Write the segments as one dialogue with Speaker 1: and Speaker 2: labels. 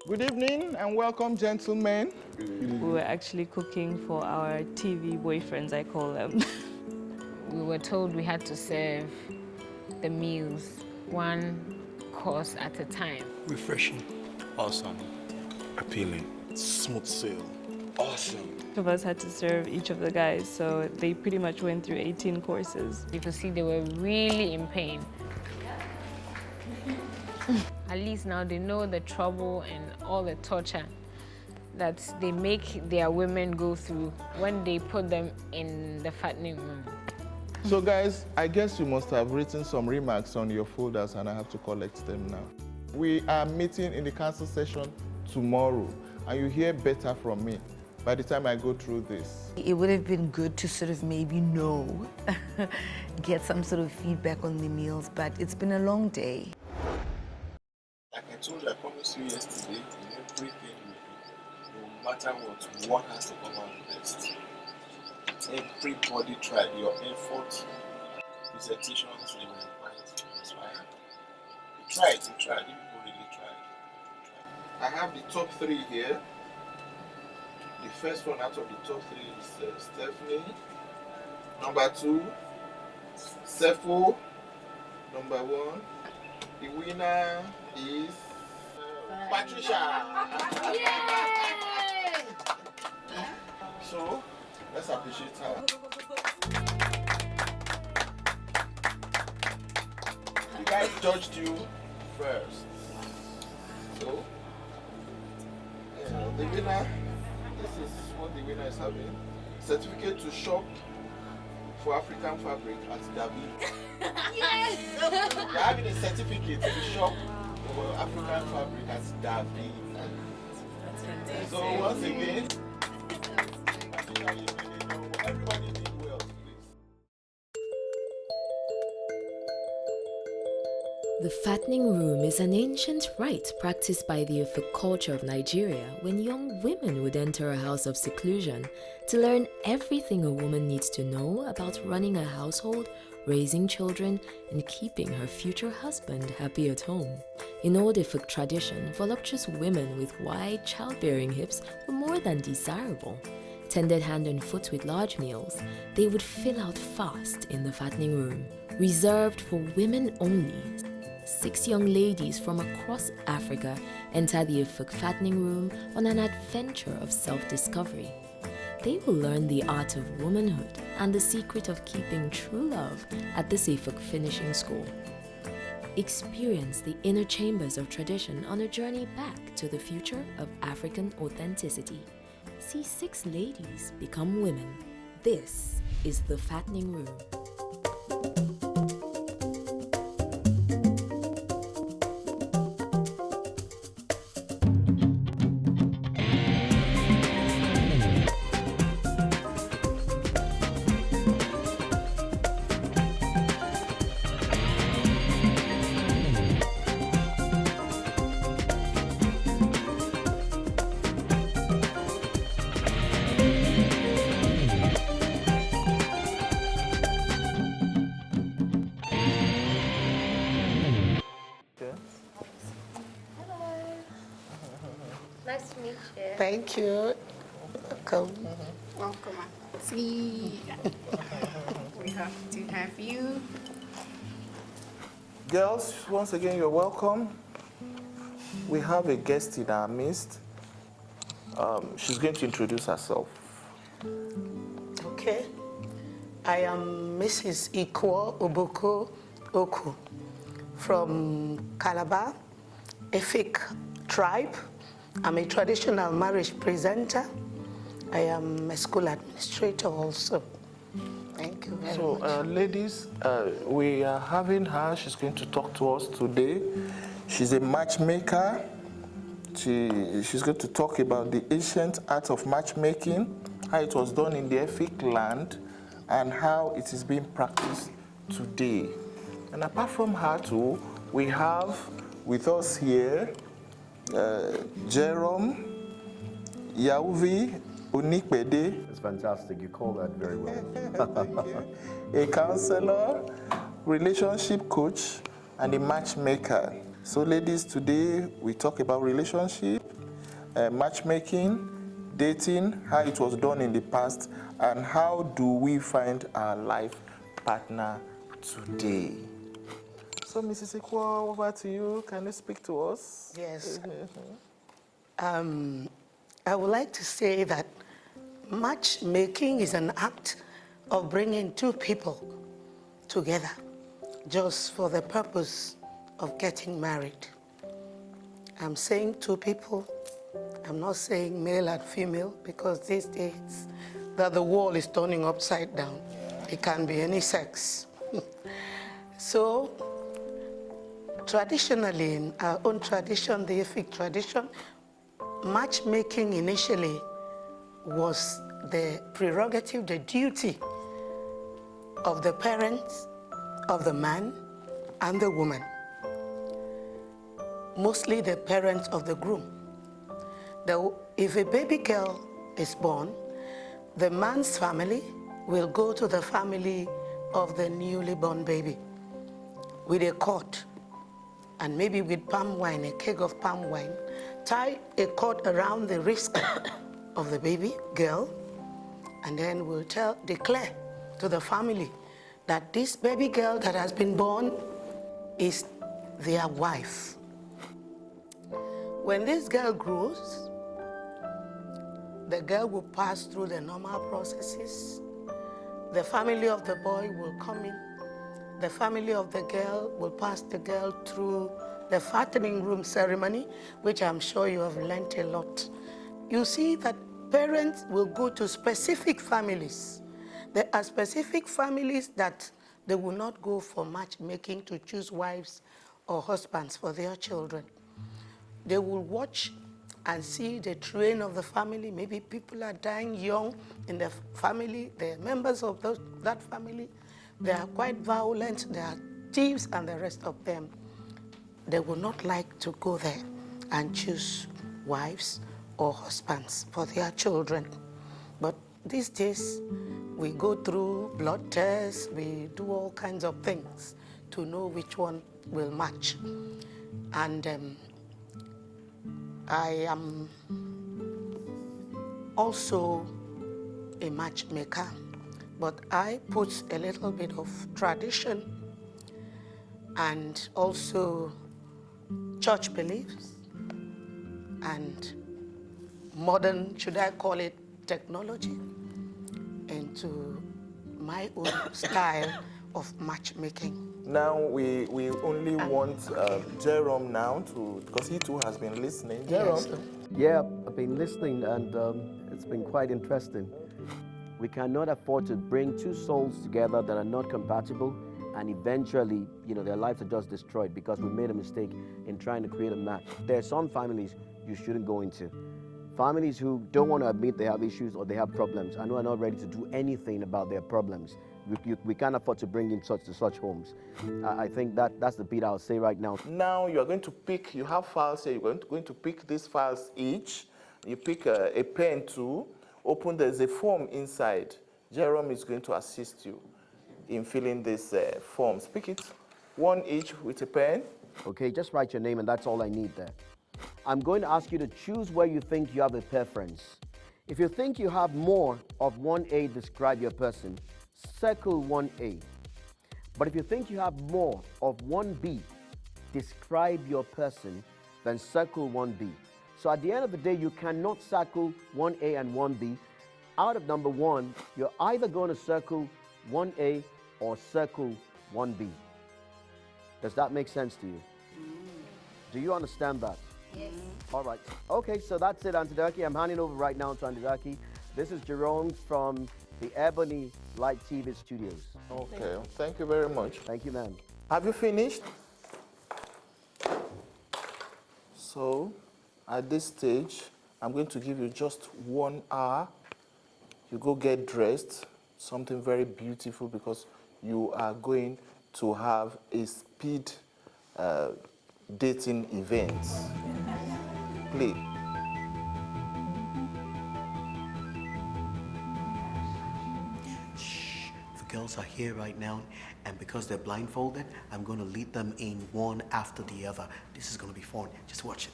Speaker 1: Good evening and welcome, gentlemen.
Speaker 2: We were actually cooking for our TV boyfriends, I call them.
Speaker 3: We were told we had to serve the meals one course at a time.
Speaker 4: Refreshing. Awesome. Appealing. Smooth sail. Awesome.
Speaker 2: Each of us had to serve each of the guys, so they pretty much went through 18 courses.
Speaker 3: You could see they were really in pain. At least now they know the trouble and all the torture that they make their women go through when they put them in the fattening room.
Speaker 1: So guys, I guess you must have written some remarks on your folders and I have to collect them now. We are meeting in the council session tomorrow and you hear better from me by the time I go through this.
Speaker 5: It would have been good to sort of maybe know, get some sort of feedback on the meals, but it's been a long day.
Speaker 4: Like I told you, I promised you yesterday, in everything we do, no matter what, one has to come out best. Everybody tried. Your effort, presentations, they were quite inspired. You tried, you people really tried.
Speaker 1: I have the top 3 here. The first one out of the top 3 is Stephanie. Number 2, Sefo. Number 1. The winner is Patricia. Yay! So, let's appreciate her. The guys judged you first. So, the winner, this is what the winner is having. Certificate to shop for African fabric at David. Yes! You're having a certificate to shop for African fabric at David. That's fantastic. So once again, everybody did well, please.
Speaker 6: The fattening room is an ancient rite practiced by the Efik culture of Nigeria when young women would enter a house of seclusion to learn everything a woman needs to know about running a household, raising children, and keeping her future husband happy at home. In old Efik tradition, voluptuous women with wide childbearing hips were more than desirable. Tended hand and foot with large meals, they would fill out fast in the fattening room. Reserved for women only, 6 young ladies from across Africa enter the Efik fattening room on an adventure of self-discovery. They will learn the art of womanhood and the secret of keeping true love at the Efik finishing school. Experience the inner chambers of tradition on a journey back to the future of African authenticity. See 6 ladies become women. This is the fattening room.
Speaker 7: Nice to meet you.
Speaker 8: Thank you. Welcome.
Speaker 7: Welcome. See, we have to have you.
Speaker 1: Girls, once again, you're welcome. We have a guest in our midst. She's going to introduce herself.
Speaker 8: Okay. I am Mrs. Ikwo Oboko Oku from Calabar, Efik tribe. I'm a traditional marriage presenter. I am a school administrator also. Thank you very much.
Speaker 1: So, ladies, we are having her. She's going to talk to us today. She's a matchmaker. She's going to talk about the ancient art of matchmaking, how it was done in the Efik land, and how it is being practiced today. And apart from her too, we have with us here Jerome Yauvi Unikpede.
Speaker 9: It's fantastic. You call that very well.
Speaker 1: A counselor, relationship coach, and a matchmaker. So ladies, today we talk about relationship, matchmaking, dating, how it was done in the past, and how do we find our life partner today. So Mrs. Ikwa, over to you. Can you speak to us?
Speaker 8: Yes. I would like to say that matchmaking is an act of bringing two people together just for the purpose of getting married. I'm saying two people. I'm not saying male and female, because these days that the world is turning upside down. It can be any sex. So traditionally, in our own tradition, the Efik tradition, matchmaking initially was the prerogative, the duty of the parents of the man and the woman, mostly the parents of the groom. If a baby girl is born, the man's family will go to the family of the newly born baby with a cord, and maybe with palm wine, a keg of palm wine, tie a cord around the wrist of the baby girl, and then we'll declare to the family that this baby girl that has been born is their wife. When this girl grows, the girl will pass through the normal processes. The family of the boy will come in. The family of the girl will pass the girl through the fattening room ceremony, which I'm sure you have learnt a lot. You see that parents will go to specific families. There are specific families that they will not go for matchmaking to choose wives or husbands for their children. They will watch and see the train of the family. Maybe people are dying young in the family. The members of that family, they are quite violent. They are thieves and the rest of them. They will not like to go there and choose wives or husbands for their children. But these days, we go through blood tests. We do all kinds of things to know which one will match. And I am also a matchmaker, but I put a little bit of tradition and also church beliefs and modern, should I call it technology, into my own style of matchmaking.
Speaker 1: Now we only want Jerome now because he too has been listening. Jerome.
Speaker 8: Yes.
Speaker 9: Yeah, I've been listening, and it's been quite interesting. We cannot afford to bring two souls together that are not compatible, and eventually, their lives are just destroyed because we made a mistake in trying to create a match. There are some families you shouldn't go into. Families who don't want to admit they have issues or they have problems and who are not ready to do anything about their problems. We can't afford to bring in such homes. I think that's the bit I'll say right now.
Speaker 1: Now you are going to pick, you have files here, you're going to pick these files each. You pick a pen too, open, there's a form inside. Jerome is going to assist you in filling these forms. Pick it, one each with a pen.
Speaker 9: Okay, just write your name and that's all I need there. I'm going to ask you to choose where you think you have a preference. If you think you have more of 1A, describe your person, circle 1A. But if you think you have more of 1B, describe your person, then circle 1B. So at the end of the day, you cannot circle 1A and 1B. Out of number 1, you're either going to circle 1A or circle 1B. Does that make sense to you? Do you understand that?
Speaker 7: Yes.
Speaker 9: All right. Okay, so that's it, Auntie Ducky. I'm handing over right now to Auntie Ducky. This is Jerome from the EbonyLife TV Studios.
Speaker 1: Okay, thank you very much.
Speaker 9: Thank you, ma'am.
Speaker 1: Have you finished? So, at this stage, I'm going to give you just 1 hour. You go get dressed, something very beautiful, because you are going to have a speed dating event. Play.
Speaker 10: girls are here right now, and because they're blindfolded, I'm going to lead them in one after the other. This is going to be fun. Just watch it.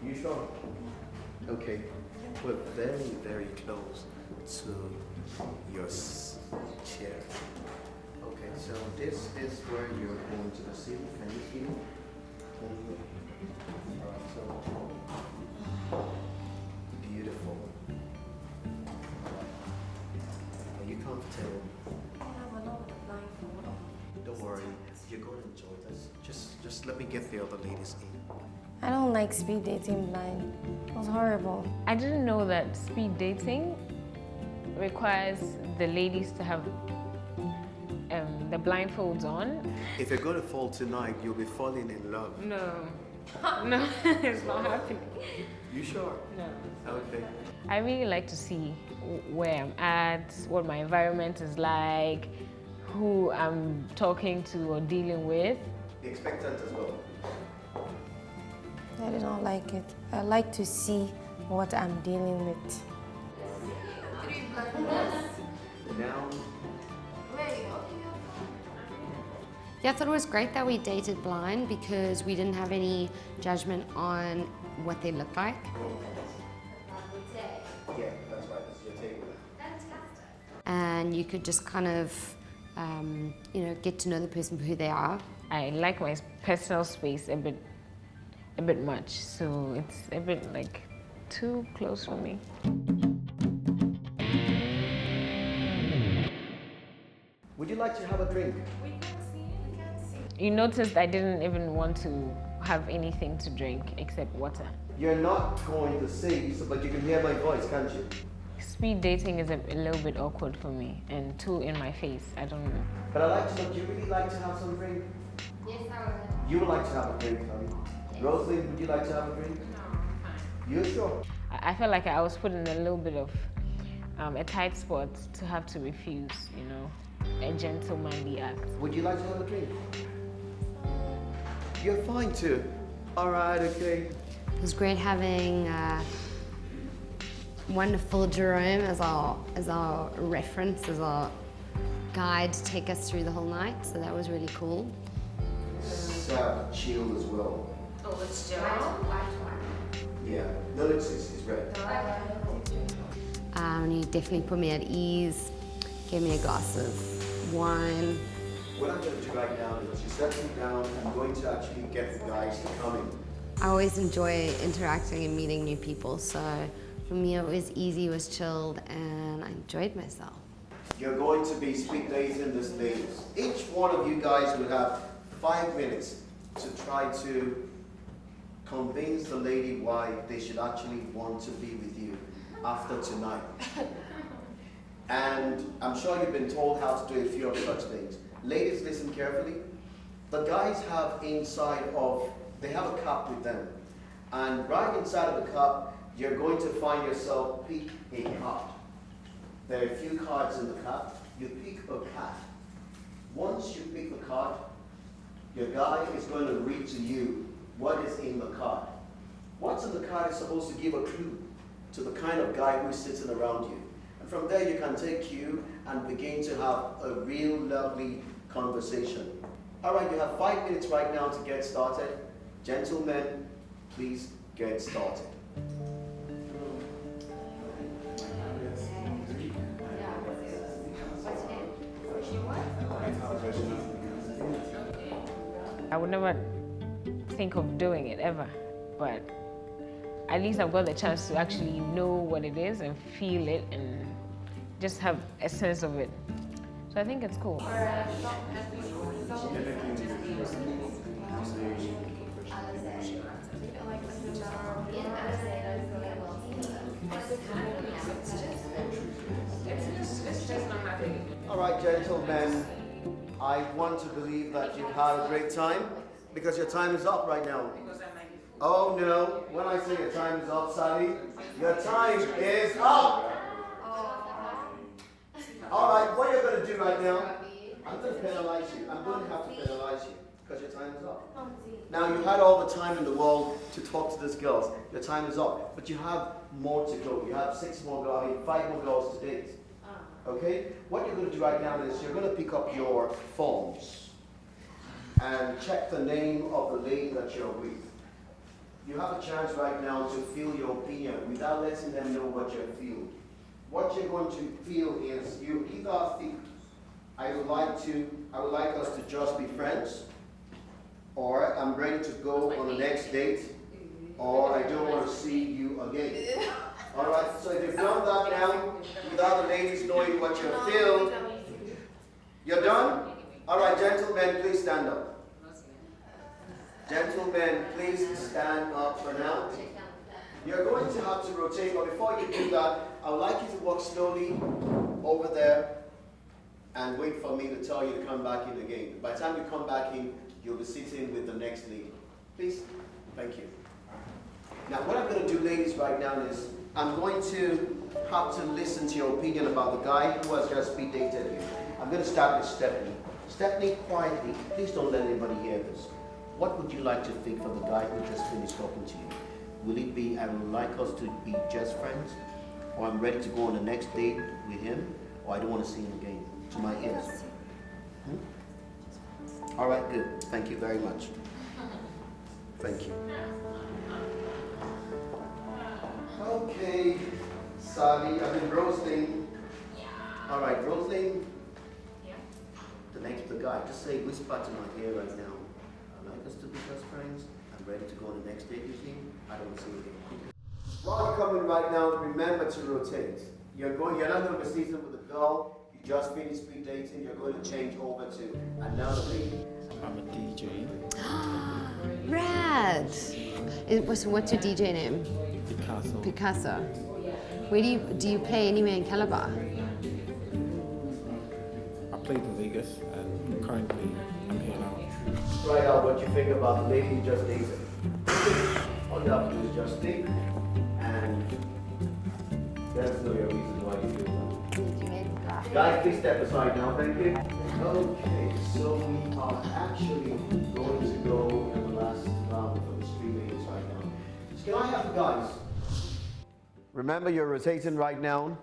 Speaker 10: You sure? Okay. We're very, very close to your chair. Okay, so this is where you're going to sit. Can you feel? Alright, so beautiful. Are you comfortable? Don't worry, you're going to enjoy this. Just let me get the other ladies in.
Speaker 11: I don't like speed dating blind. It was horrible.
Speaker 3: I didn't know that speed dating requires the ladies to have the blindfolds on.
Speaker 10: If you're going to fall tonight, you'll be falling in love.
Speaker 3: No. No, it's not happening.
Speaker 10: You sure?
Speaker 3: No.
Speaker 10: Okay.
Speaker 3: I really like to see where I'm at, what my environment is like, who I'm talking to or dealing with.
Speaker 10: Be expectant as well.
Speaker 11: I did not like it. I like to see what I'm dealing with.
Speaker 10: Now.
Speaker 12: Yeah, I thought it was great that we dated blind because we didn't have any judgment on what they look like.
Speaker 10: Yeah, that's right. This is your table.
Speaker 12: Fantastic. And you could just kind of, get to know the person for who they are.
Speaker 3: I like my personal space a bit much, so it's a bit like too close for me.
Speaker 10: Would you like to have a drink?
Speaker 3: You noticed I didn't even want to have anything to drink except water.
Speaker 10: You're not going to see, but you can hear my voice, can't you?
Speaker 3: Speed dating is a little bit awkward for me, and too in my face. I don't know.
Speaker 10: But I'd like to know, do you really like to have some drink?
Speaker 12: Yes, I would.
Speaker 10: You would like to have a drink, honey? Yes. Rosalie, would you like to have a drink?
Speaker 3: No, I'm fine.
Speaker 10: You sure?
Speaker 3: I felt like I was put in a little bit of a tight spot to have to refuse, a gentlemanly act.
Speaker 10: Would you like to have a drink? You're fine too. All right, okay.
Speaker 12: It was great having wonderful Jerome as our reference, as our guide to take us through the whole night. So that was really cool.
Speaker 10: Chill as well.
Speaker 12: Oh, it's Jerome?
Speaker 10: Yeah, no, it's red.
Speaker 12: He definitely put me at ease, gave me a glass of wine.
Speaker 10: What I'm going to do right now is you settle down. I'm going to actually get the guys to come in.
Speaker 12: I always enjoy interacting and meeting new people, so for me it was easy, it was chilled, and I enjoyed myself.
Speaker 10: You're going to be speed dating this ladies. Each one of you guys will have 5 minutes to try to convince the lady why they should actually want to be with you after tonight. And I'm sure you've been told how to do a few of such things. Ladies, listen carefully. The guys have they have a cup with them. And right inside of the cup, you're going to find yourself pick a card. There are a few cards in the cup. You pick a card. Once you pick the card, your guy is going to read to you what is in the card. What's in the card is supposed to give a clue to the kind of guy who's sitting around you. And from there you can take cue and begin to have a real lovely conversation. All right, you have 5 minutes right now to get started. Gentlemen, please get started.
Speaker 3: I would never think of doing it ever, but at least I've got the chance to actually know what it is and feel it and just have a sense of it. So I think it's cool.
Speaker 10: All right, gentlemen, I want to believe that you've had a great time because your time is up right now. Oh no, when I say your time is up, Sally, your time is up! All right, what you're going to do right now, I'm going to penalize you. I'm going to have to penalize you because your time is up. Now, you had all the time in the world to talk to these girls. Your time is up, but you have more to go. You have 5 more girls to date. Okay? What you're going to do right now is you're going to pick up your forms and check the name of the lady that you're with. You have a chance right now to feel your opinion without letting them know what you're feeling. What you're going to feel is you either think, I would like us to just be friends, or I'm ready to go on the next date, or I don't want to see you again. All right, so if you've done that now, without the ladies knowing what you feel, you're done? All right, gentlemen, please stand up. Gentlemen, please stand up for now. You're going to have to rotate, but before you do that, I would like you to walk slowly over there and wait for me to tell you to come back in again. By the time you come back in, you'll be sitting with the next lady. Please, thank you. Now, what I'm going to do, ladies, right now is I'm going to have to listen to your opinion about the guy who has just speed dated you. I'm going to start with Stephanie. Stephanie, quietly, please don't let anybody hear this. What would you like to think for the guy who just finished talking to you? Will it be, I would like us to be just friends, or I'm ready to go on the next date with him, or I don't want to see him again? To my ears. All right, good. Thank you very much. Thank you. Okay, Sally, Rosaline. All right, Rosaline. The next guy, just say, whisper to my ear right now. I'd like us to be best friends. I'm ready to go on the next date with you. I don't want to see you again. While you're coming right now, remember to rotate. You're not going to be sitting with a girl. You just finished speed dating. You're going to change over to another lady.
Speaker 13: I'm a DJ.
Speaker 12: Rad! What's your DJ name?
Speaker 13: Picasso.
Speaker 12: Picasso. Where do you play anywhere in Calabar?
Speaker 13: I played in Vegas and currently I'm here now.
Speaker 10: Write out what you think about the lady you just dated. All you have to do is just think and let us know your reasons why you feel that. Guys, please step aside now, thank you. Okay, so we are actually going to go in the last round for the three ladies right now. So can I have the guys? Remember, you're rotating right now.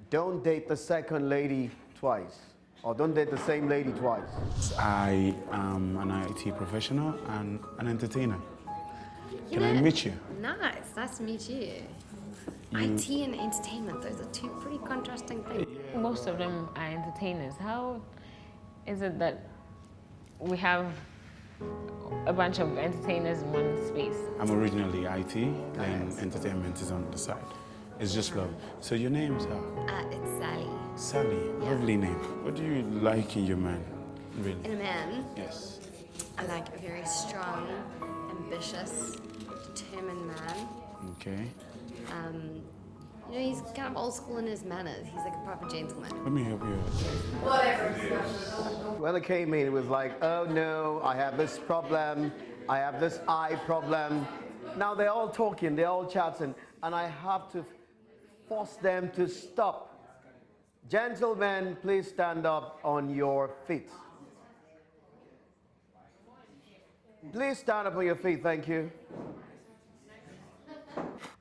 Speaker 10: Don't date the second lady twice. Or don't date the same lady twice.
Speaker 13: I am an IT professional and an entertainer. Can I meet you?
Speaker 12: Nice to meet you. IT and entertainment, those are two pretty contrasting things.
Speaker 3: Most of them are entertainers. How is it that we have a bunch of entertainers in one space?
Speaker 13: I'm originally IT, then entertainment is on the side. It's just love. So your name's
Speaker 12: It's Sally.
Speaker 13: Sally, lovely name. What do you like in your man, really?
Speaker 12: In a man?
Speaker 13: Yes.
Speaker 12: I like a very strong, ambitious, determined man.
Speaker 13: Okay.
Speaker 12: He's kind of old school in his manners. He's like a proper gentleman.
Speaker 13: Let me help you.
Speaker 10: When it came in, it was like, oh no, I have this problem, I have this eye problem. Now they're all talking, they're all chatting, and I have to force them to stop. Gentlemen, please stand up on your feet. Please stand up on your feet, thank you.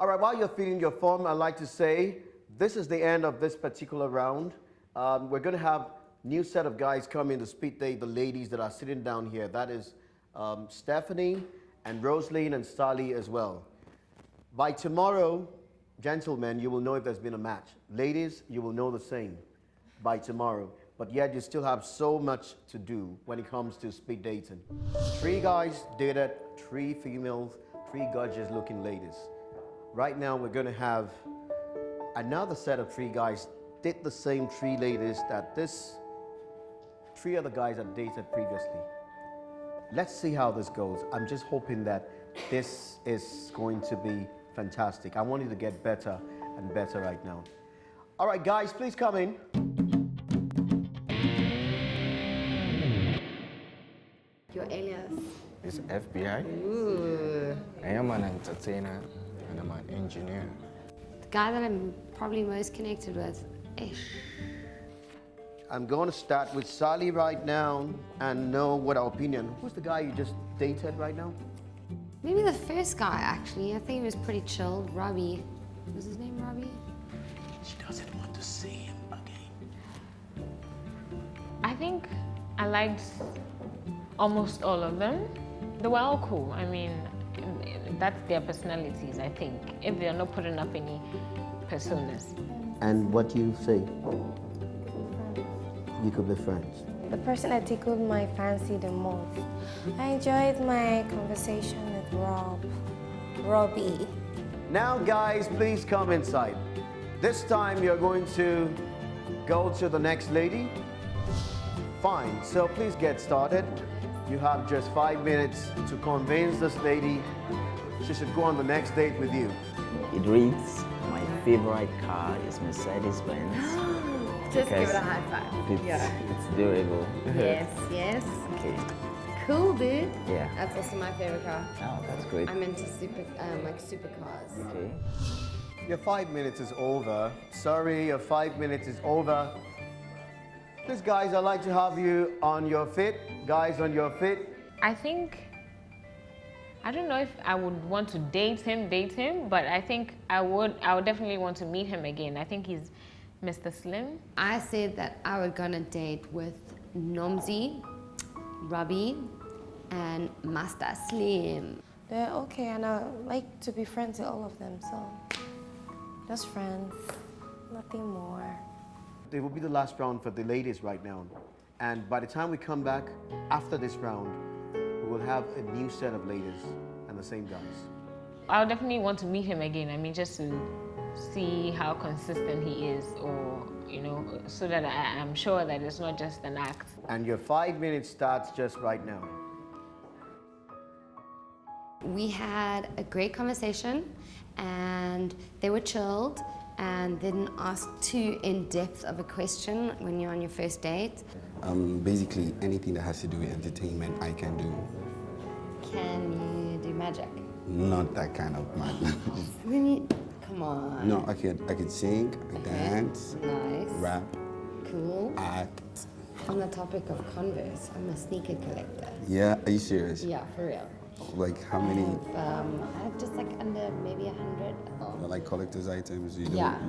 Speaker 10: All right, while you're filling your form, I'd like to say this is the end of this particular round. We're going to have new set of guys come in to speed date the ladies that are sitting down here. That is Stephanie and Rosaline and Sally as well. By tomorrow, gentlemen, you will know if there's been a match. Ladies, you will know the same by tomorrow. But yet you still have so much to do when it comes to speed dating. 3 guys dated 3 females, 3 gorgeous looking ladies. Right now we're going to have another set of 3 guys date the same 3 ladies that 3 other guys have dated previously. Let's see how this goes. I'm just hoping that this is going to be fantastic. I want you to get better and better right now. All right, guys, please come in.
Speaker 12: Your alias?
Speaker 14: It's FBI.
Speaker 12: Ooh.
Speaker 14: I am an entertainer and I'm an engineer.
Speaker 12: The guy that I'm probably most connected with, Ish.
Speaker 10: I'm going to start with Sally right now and know what our opinion. Who's the guy you just dated right now?
Speaker 12: Maybe the first guy, actually. I think he was pretty chilled. Robbie. Was his name Robbie?
Speaker 10: She doesn't want to see him again.
Speaker 3: I think I liked almost all of them. They were all cool. I mean, that's their personalities, I think, if they're not putting up any personas.
Speaker 9: And what do you say? You could be friends.
Speaker 11: The person that tickled my fancy the most. I enjoyed my conversation with Robbie.
Speaker 9: Now, guys, please come inside. This time you're going to go to the next lady. Fine, so please get started. You have just 5 minutes to convince this lady she should go on the next date with you.
Speaker 15: It reads, my favorite car is Mercedes-Benz.
Speaker 12: Just give it a high five.
Speaker 15: It's durable.
Speaker 12: Yes, yes.
Speaker 15: Okay.
Speaker 12: Cool, dude.
Speaker 15: Yeah.
Speaker 12: That's also my favorite car.
Speaker 15: Oh, that's great.
Speaker 12: I'm into supercars.
Speaker 15: Okay.
Speaker 9: Your 5 minutes is over. Sorry, your 5 minutes is over. Please, guys, I'd like to have you on your feet. Guys, on your feet.
Speaker 3: I don't know if I would want to date him, but I think I would definitely want to meet him again. I think he's Mr. Slim.
Speaker 12: I said that I would go on a date with Nomzi, Robbie, and Master Slim.
Speaker 11: They're okay, and I like to be friends with all of them, so just friends, nothing more.
Speaker 9: It will be the last round for the ladies right now. And by the time we come back after this round, we will have a new set of ladies and the same guys.
Speaker 3: I'll definitely want to meet him again. I mean, just to see how consistent he is, or, you know, so that I'm sure that it's not just an act.
Speaker 9: And your 5 minutes starts just right now.
Speaker 12: We had a great conversation, and they were chilled and didn't ask too in-depth of a question when you're on your first date.
Speaker 16: Basically, anything that has to do with entertainment, I can do.
Speaker 12: Can you do magic?
Speaker 16: Not that kind of magic.
Speaker 12: Come on.
Speaker 16: No, I could sing, dance,
Speaker 12: nice,
Speaker 16: rap,
Speaker 12: cool,
Speaker 16: act.
Speaker 12: On the topic of Converse, I'm a sneaker collector.
Speaker 16: Yeah, are you serious?
Speaker 12: Yeah, for real.
Speaker 16: Like how many?
Speaker 12: I have just like under maybe 100.
Speaker 16: Like collector's items. We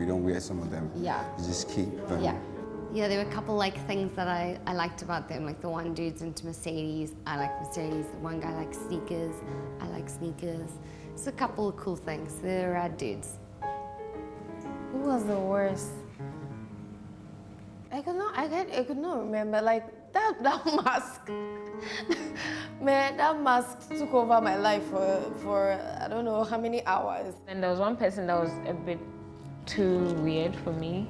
Speaker 16: don't wear some of them.
Speaker 12: Yeah.
Speaker 16: You just keep them.
Speaker 12: Yeah. Yeah, there were a couple like things that I liked about them. Like the one dude's into Mercedes. I like Mercedes. The one guy likes sneakers. I like sneakers. It's a couple of cool things. They're rad dudes.
Speaker 11: Who was the worst? I could not remember. Like that mask. Man, that mask took over my life for I don't know how many hours.
Speaker 3: And there was one person that was a bit too weird for me.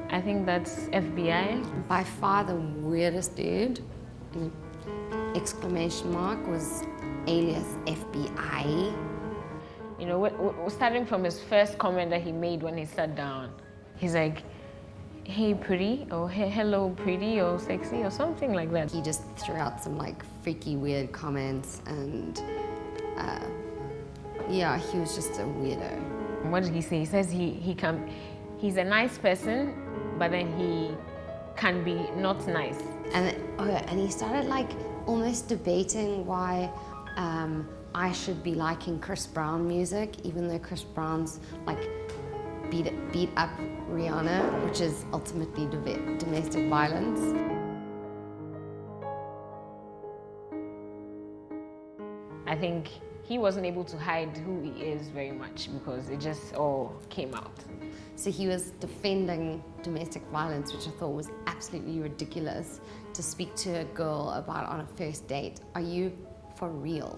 Speaker 3: I think that's FBI.
Speaker 12: By far the weirdest dude, exclamation mark, was alias FBI.
Speaker 3: You know, starting from his first comment that he made when he sat down, he's like, hey pretty, or hey, hello pretty, or sexy, or something like that.
Speaker 12: He just threw out some like freaky weird comments, and yeah, he was just a weirdo.
Speaker 3: What did he say? He says he's a nice person, but then he can be not nice.
Speaker 12: And he started like almost debating why I should be liking Chris Brown music, even though Chris Brown's like beat up Rihanna, which is ultimately domestic violence.
Speaker 3: I think he wasn't able to hide who he is very much because it just all came out.
Speaker 12: So he was defending domestic violence, which I thought was absolutely ridiculous to speak to a girl about on a first date. Are you for real?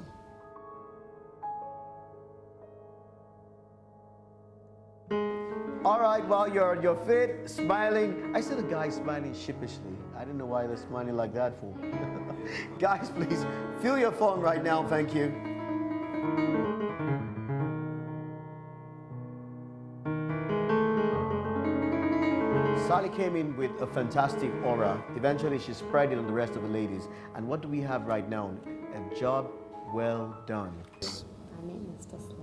Speaker 9: All right, while you're on your feet, smiling. I see the guy smiling sheepishly. I don't know why they're smiling like that for. Guys, please, fill your phone right now, thank you. Sally came in with a fantastic aura. Eventually, she spread it on the rest of the ladies. And what do we have right now? A job well done.
Speaker 12: My name is Tesla.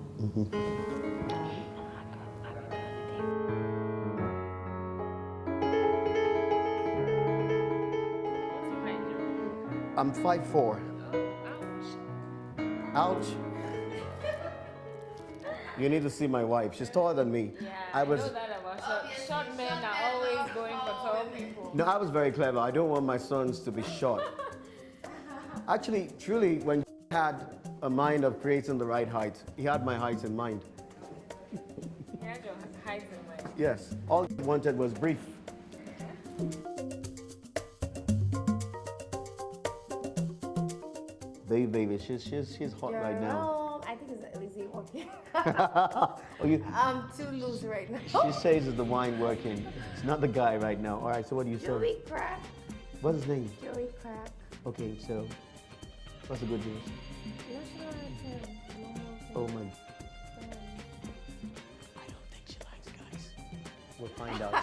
Speaker 9: I'm 5'4". Ouch. You need to see my wife. She's taller than me.
Speaker 3: Yeah, I know that about short men are always going for tall
Speaker 11: people.
Speaker 9: No, I was very clever. I don't want my sons to be short. Actually, truly, when he had a mind of creating the right height, he had my height in mind.
Speaker 3: He had your height in mind.
Speaker 9: Yes, all he wanted was brief. Baby, she's hot right now.
Speaker 11: I think it's Elise walking.
Speaker 9: Oh,
Speaker 11: I'm too loose right now.
Speaker 9: she says it's the wine working. It's not the guy right now. All right, so what do you say?
Speaker 11: Joey Crack.
Speaker 9: What's his name?
Speaker 11: Joey Crack.
Speaker 9: Okay, so what's the good news?
Speaker 11: National anthem.
Speaker 9: Oh my. I don't think she likes guys. We'll find out.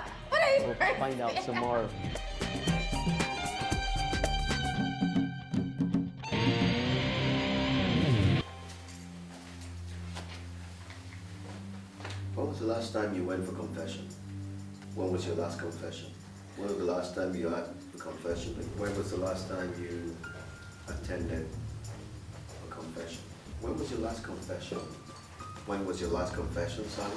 Speaker 9: We'll find out some more.
Speaker 10: When was the last time you went for confession? When was your last confession? When was the last time you had a confession? When was the last time you attended a confession? When was your last confession? When was your last confession, Sally?